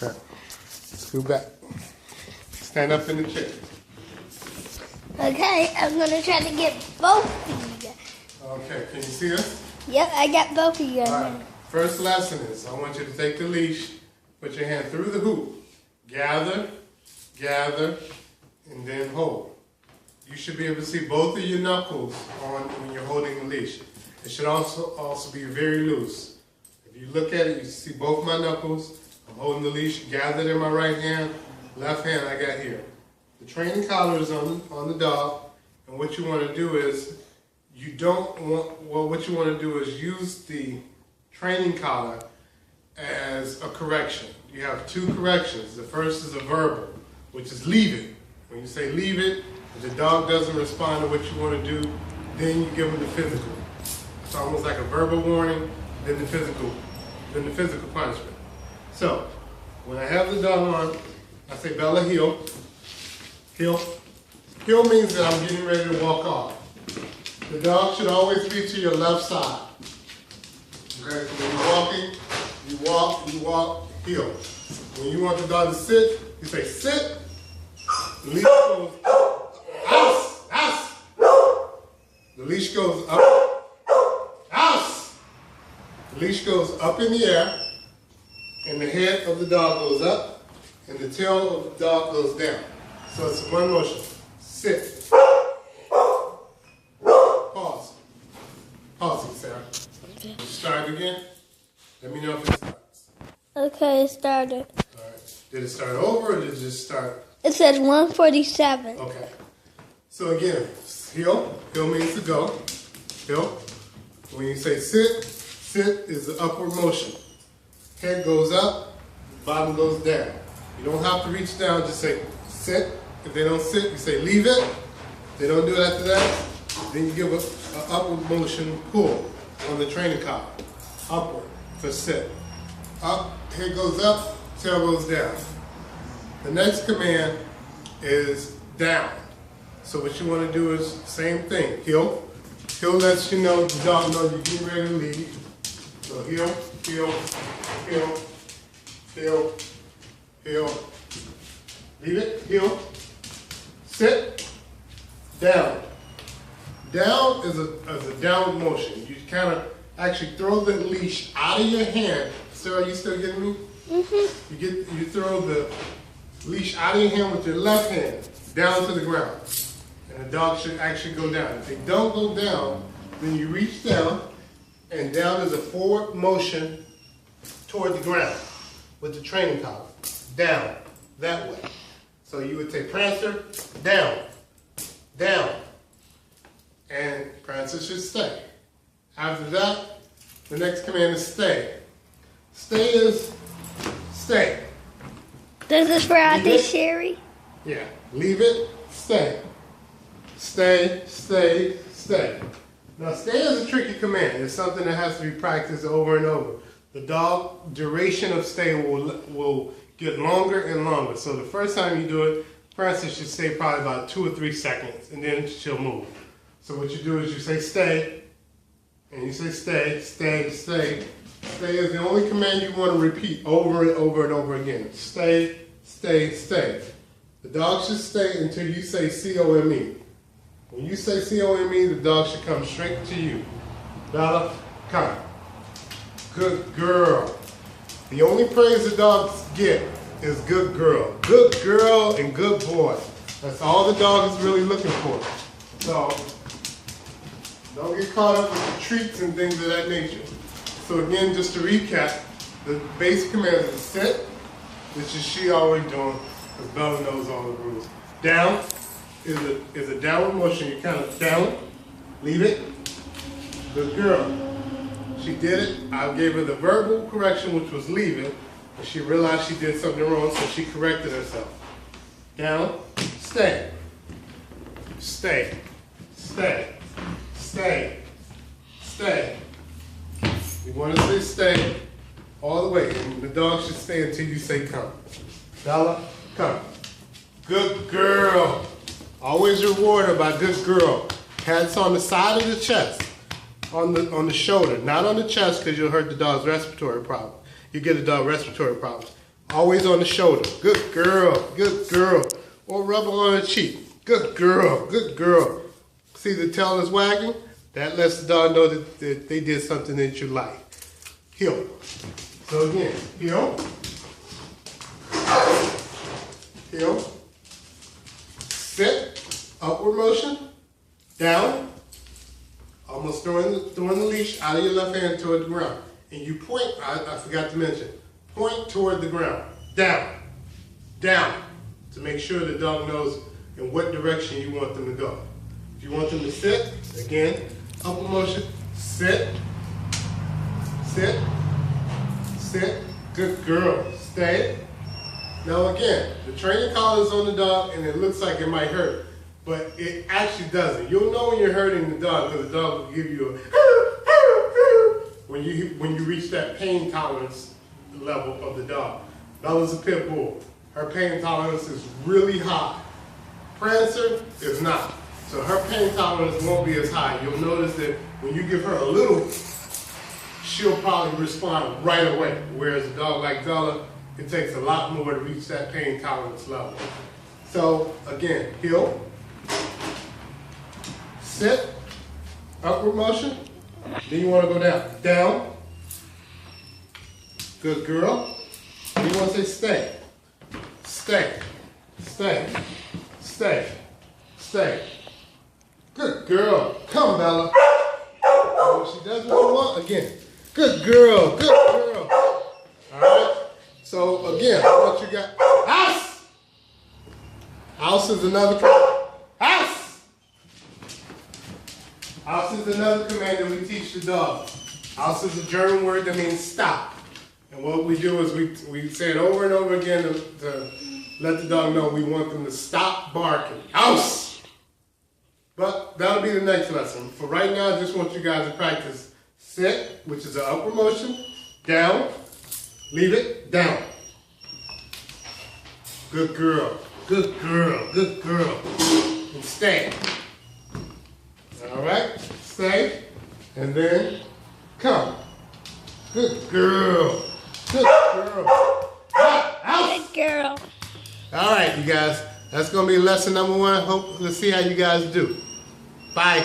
Okay. Scoot back. Stand up in the chair. Okay, I'm gonna try to get both of you guys. Okay, can you see us? Yep, I got both of you guys. All right. First lesson is I want you to take the leash, put your hand through the hoop, gather, gather, and then hold. You should be able to see both of your knuckles on when you're holding the leash. It should also be very loose. If you look at it, you see both my knuckles. I'm holding the leash gathered in my right hand, left hand I got here. The training collar is on the dog, and what you want to do is what you want to do is use the training collar as a correction. You have two corrections. The first is a verbal, which is leave it. When you say leave it, if the dog doesn't respond to what you want to do, then you give them the physical. It's almost like a verbal warning, then the physical punishment. So, when I have the dog on, I say, Bella, heel. Heel. Heel means that I'm getting ready to walk off. The dog should always be to your left side. Okay, so when you're walking, you walk, heel. When you want the dog to sit, you say sit. The leash goes house, house. The leash goes up, house. The leash goes up in the air, and the head of the dog goes up, and the tail of the dog goes down. So it's one motion. Sit. Pause. Pause it, Sarah. Okay. Start again. Let me know if it starts. Okay, it started. All right. Did it start over or did it just start? It says 147. Okay. So again, heel. Heel means to go. Heel. When you say sit, sit is the upward motion. Head goes up, bottom goes down. You don't have to reach down, just say sit. If they don't sit, you say leave it. If they don't do it after that, then you give an upward motion pull on the training collar. Upward for sit. Up, head goes up, tail goes down. The next command is down. So what you want to do is same thing. Heel. Heel lets you know, the dog knows you're getting ready to leave. So heel, heel, heel, heel, heel. Leave it, heel. Sit, down. Down is a downward motion. You kind of actually throw the leash out of your hand. Sarah, you still getting me? Mm-hmm. You throw the leash out of your hand with your left hand down to the ground. And the dog should actually go down. If they don't go down, then you reach down, and down is a forward motion toward the ground with the training collar. Down, that way. So you would say Prancer, down, down, and Prancer should stay. After that, the next command is stay. Stay is stay. This is for Auntie Sherry? Yeah, leave it, stay. Stay, stay, stay. Now stay is a tricky command. It's something that has to be practiced over and over. The dog duration of stay will get longer and longer. So the first time you do it, Frances should stay probably about 2 or 3 seconds, and then she'll move. So what you do is you say stay, and you say stay, stay, stay. Stay is the only command you want to repeat over and over and over again. Stay, stay, stay. The dog should stay until you say C-O-M-E. When you say C-O-M-E, the dog should come straight to you. Bella, come. Good girl. The only praise the dogs get is good girl. Good girl and good boy. That's all the dog is really looking for. So, don't get caught up with the treats and things of that nature. So again, just to recap, the base command is sit, which is she already doing, because Bella knows all the rules. Down is a downward motion. You kind of down, leave it. Good girl. She did it. I gave her the verbal correction, which was leave it, and she realized she did something wrong, so she corrected herself. Down, stay, stay, stay, stay, stay. You want to say stay all the way, and the dog should stay until you say come. Bella, come. Good girl. Always reward her by good girl. Pats on the side of the chest. On the shoulder, not on the chest, because you'll hurt the dog's respiratory problem. You get a dog respiratory problems. Always on the shoulder. Good girl. Good girl. Or rub on the cheek. Good girl. Good girl. See the tail is wagging? That lets the dog know that they did something that you like. Heel. So again, heel. Heel. Sit. Upward motion. Down. Almost throwing the leash out of your left hand toward the ground. And you point, I forgot to mention, point toward the ground. Down. Down. To make sure the dog knows in what direction you want them to go. If you want them to sit, again, upward motion, sit, sit, sit, good girl, stay. Now again, the training collar is on the dog and it looks like it might hurt, but it actually doesn't. You'll know when you're hurting the dog because the dog will give you a when you reach that pain tolerance level of the dog. Bella's a pit bull. Her pain tolerance is really high. Prancer is not. So her pain tolerance won't be as high. You'll notice that when you give her a little, she'll probably respond right away. Whereas a dog like Bella, it takes a lot more to reach that pain tolerance level. So again, heel, sit, upward motion. Then you want to go down. Down. Good girl. Then you want to say stay. Stay. Stay. Stay. Stay. Good girl. Come, Bella. Oh, she does what you want. Again. Good girl. Good girl. All right. So again, what you got? House. House is another command. House. House is another command that we teach the dog. House is a German word that means stop. And what we do is we say it over and over again to let the dog know we want them to stop barking. House! But that'll be the next lesson. For right now, I just want you guys to practice sit, which is an upward motion, down, leave it, down. Good girl, good girl, good girl. And stay. All right, stay, and then come. Good girl, good girl. Out. Good girl. All right, you guys. That's going to be lesson number 1. Hope to see how you guys do. Bye.